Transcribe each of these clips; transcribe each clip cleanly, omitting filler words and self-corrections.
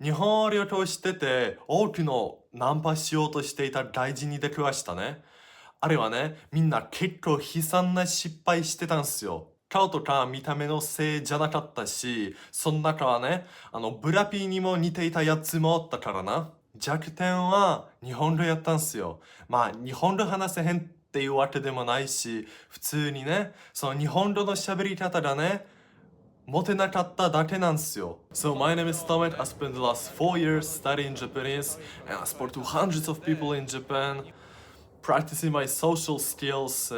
日本旅行してて多くのナンパしようとしていた大事に出くわしたね。あれはね、みんな結構悲惨な失敗してたんすよ。顔とか見た目のせいじゃなかったし、その中はね、ブラピーにも似ていたやつもおったからな。弱点は日本語やったんすよ。まあ、日本語話せへんっていうわけでもないし、普通にね、その日本語の喋り方がね、モテなかっただけなんすよ。So my name is Tomek. I spent the last 4 years studying Japanese and I spoke to hundreds of people in Japan, practicing my social skills,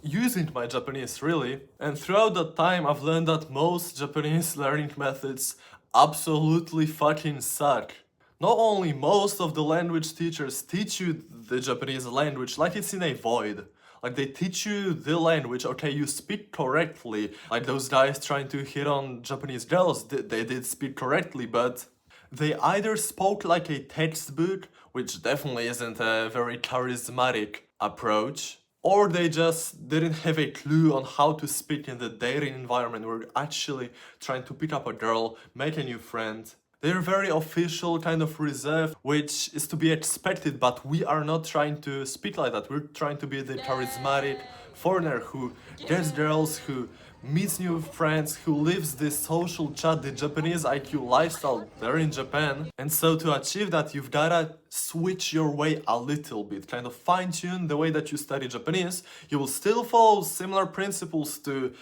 using my Japanese really. And throughout that time, I've learned that most Japanese learning methods absolutely fucking suck. Not only most of the language teachers teach you the Japanese language like it's in a void. Like they teach you the language, okay, you speak correctly. Like those guys trying to hit on Japanese girls, they did speak correctly, but they either spoke like a textbook, which definitely isn't a very charismatic approach, or they just didn't have a clue on how to speak in the dating environment where you're actually trying to pick up a girl, make a new friend. They're very official, kind of reserved, which is to be expected, but we are not trying to speak like that. We're trying to be the charismatic foreigner who gets girls, who meets new friends, who lives this social chat, the Japanese IQ lifestyle there in Japan. And so to achieve that, you've gotta switch your way a little bit, kind of fine tune the way that you study Japanese. You will still follow similar principles to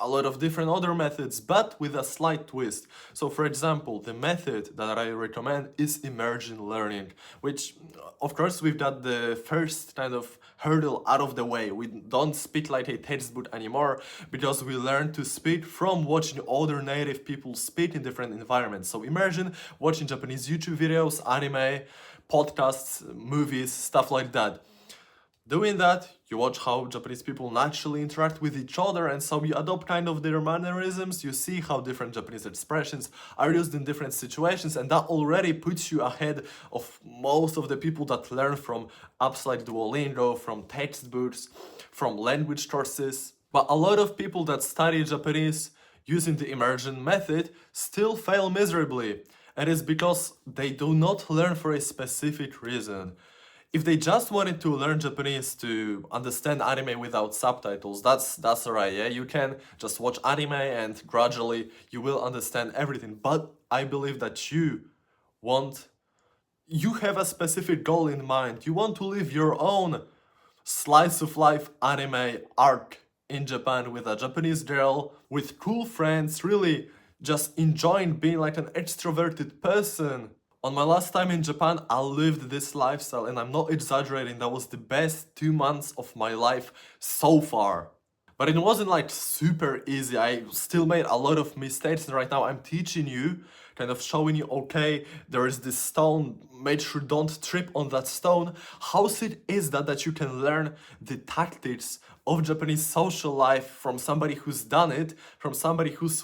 a lot of different other methods, but with a slight twist. So for example, the method that I recommend is immersion learning, which of course we've got the first kind of hurdle out of the way. We don't speak like a textbook anymore because we learn to speak from watching other native people speak in different environments. So immersion, watching Japanese YouTube videos, anime, podcasts, movies, stuff like that. Doing that, you watch how Japanese people naturally interact with each other, and so you adopt kind of their mannerisms. You see how different Japanese expressions are used in different situations, and that already puts you ahead of most of the people that learn from apps like Duolingo, from textbooks, from language courses. But a lot of people that study Japanese using the immersion method still fail miserably, and it's because they do not learn for a specific reason. If they just wanted to learn Japanese to understand anime without subtitles, that's alright, yeah? You can just watch anime and gradually you will understand everything. But I believe that you have a specific goal in mind. You want to live your own slice of life anime arc in Japan with a Japanese girl, with cool friends, really just enjoying being like an extroverted person. On my last time in Japan, I lived this lifestyle, and I'm not exaggerating, that was the best 2 months of my life so far. But it wasn't like super easy. I still made a lot of mistakes, and right now I'm teaching you, kind of showing you, okay, there is this stone, make sure don't trip on that stone. How it is that you can learn the tactics of Japanese social life from somebody who's done it, from somebody who's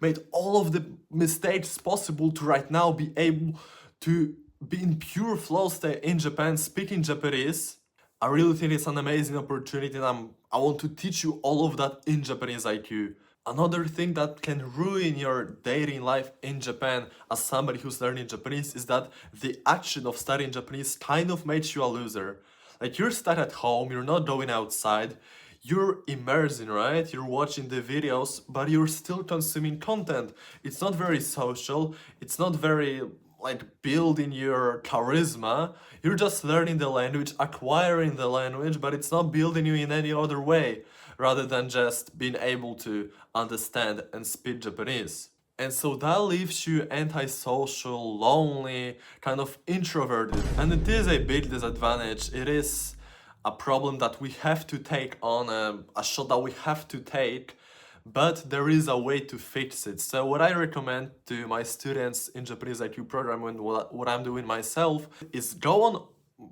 made all of the mistakes possible to right now be able to be in pure flow state in Japan, speaking Japanese. I really think it's an amazing opportunity, and I want to teach you all of that in Japanese IQ. Another thing that can ruin your dating life in Japan as somebody who's learning Japanese is that the action of studying Japanese kind of makes you a loser. Like you're stuck at home, you're not going outside, you're immersing, right? You're watching the videos, but you're still consuming content. It's not very social, it's not very like building your charisma. You're just learning the language, acquiring the language, but it's not building you in any other way rather than just being able to understand and speak Japanese. And so that leaves you antisocial, lonely, kind of introverted. And it is a big disadvantage. It is a problem that we have to take on, a shot that we have to take, but there is a way to fix it. So what I recommend to my students in Japanese IQ program and what I'm doing myself is go on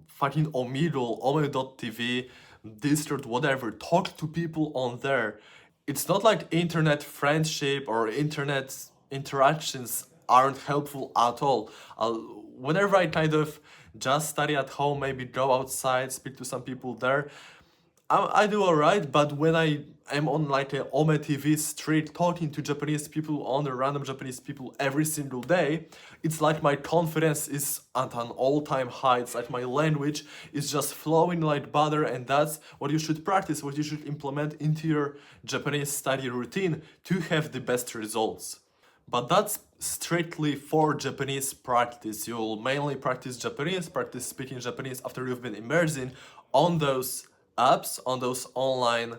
fucking Omegle, Omegle.tv, Discord, whatever, talk to people on there. It's not like internet friendship or internet interactions aren't helpful at all. Whenever I kind of just study at home, maybe go outside, speak to some people there, I do alright, but when I am on like a Ome TV street talking to Japanese people, on the random Japanese people every single day, it's like my confidence is at an all-time high. It's like my language is just flowing like butter, and that's what you should practice, what you should implement into your Japanese study routine to have the best results. But that's strictly for Japanese practice. You'll mainly practice speaking Japanese after you've been immersing on those apps, on those online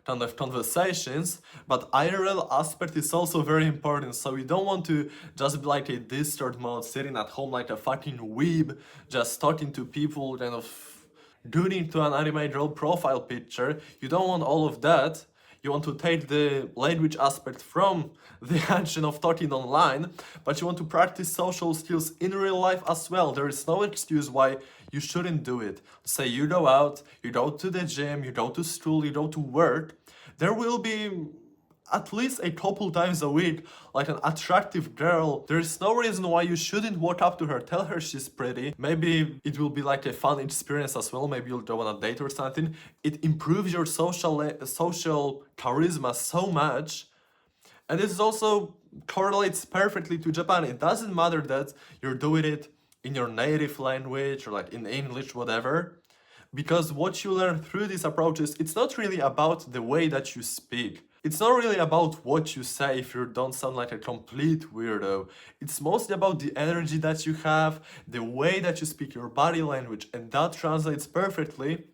kind of conversations. But IRL aspect is also very important. So you don't want to just be like a distort mode, sitting at home like a fucking weeb, just talking to people, kind of doing it to an animated role profile picture. You don't want all of that. You want to take the language aspect from the action of talking online, but you want to practice social skills in real life as well. There is no excuse why you shouldn't do it. Say you go out, you go to the gym, you go to school, you go to work. There will be at least a couple times a week, like an attractive girl. There is no reason why you shouldn't walk up to her, tell her she's pretty. Maybe it will be like a fun experience as well. Maybe you'll go on a date or something. It improves your social charisma so much. And this also correlates perfectly to Japan. It doesn't matter that you're doing it in your native language or like in English, whatever. Because what you learn through these approaches, it's not really about the way that you speak. It's not really about what you say if you don't sound like a complete weirdo. It's mostly about the energy that you have, the way that you speak, your body language, and that translates perfectly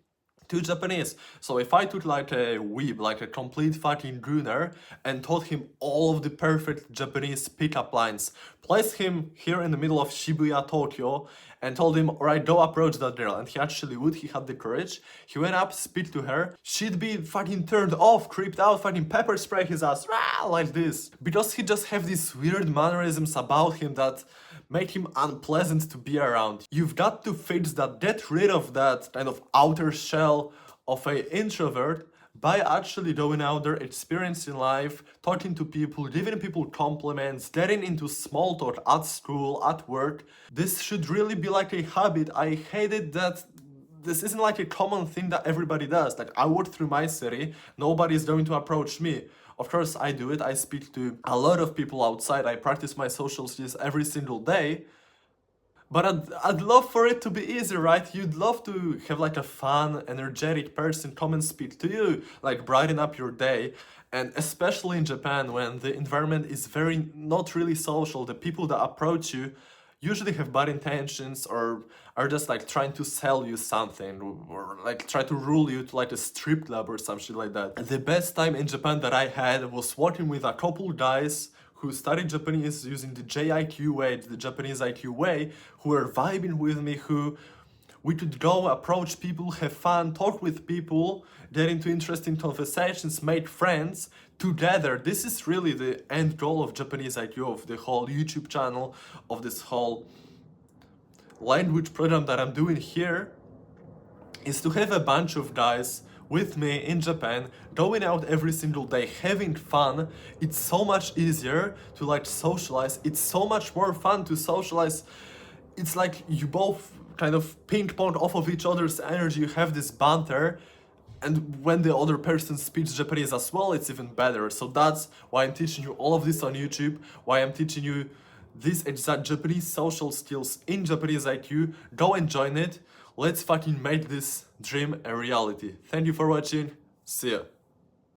to Japanese. So if I took like a weeb, like a complete fucking gooner, and taught him all of the perfect Japanese pickup lines, placed him here in the middle of Shibuya, Tokyo, and told him, alright, go approach that girl, and he actually would, he had the courage, he went up, speak to her, she'd be fucking turned off, creeped out, fucking pepper spray his ass, rah, like this. Because he just have these weird mannerisms about him that make him unpleasant to be around. You've got to fix that, get rid of that kind of outer shell of an introvert by actually going out there, experiencing life, talking to people, giving people compliments, getting into small talk at school, at work. This should really be like a habit. I hate it that this isn't like a common thing that everybody does. Like, I walk through my city, nobody's going to approach me. Of course, I do it. I speak to a lot of people outside. I practice my social skills every single day. But I'd love for it to be easy, right? You'd love to have like a fun, energetic person come and speak to you, like brighten up your day. And especially in Japan, when the environment is very not really social, the people that approach you usually have bad intentions or are just like trying to sell you something or like try to rule you to like a strip club or some shit like that. The best time in Japan that I had was working with a couple guys who studied Japanese using the JIQ way, the Japanese IQ way, who were vibing with me, who we could go approach people, have fun, talk with people, get into interesting conversations, make friends together. This is really the end goal of Japanese IQ, of the whole YouTube channel, of this whole language program that I'm doing here, is to have a bunch of guys with me in Japan, going out every single day, having fun. It's so much easier to like socialize. It's so much more fun to socialize. It's like you both kind of ping pong off of each other's energy. You have this banter. And when the other person speaks Japanese as well, it's even better. So that's why I'm teaching you all of this on YouTube, why I'm teaching you these exact Japanese social skills in Japanese IQ. Go and join it. Let's fucking make this dream a reality. Thank you for watching. See ya.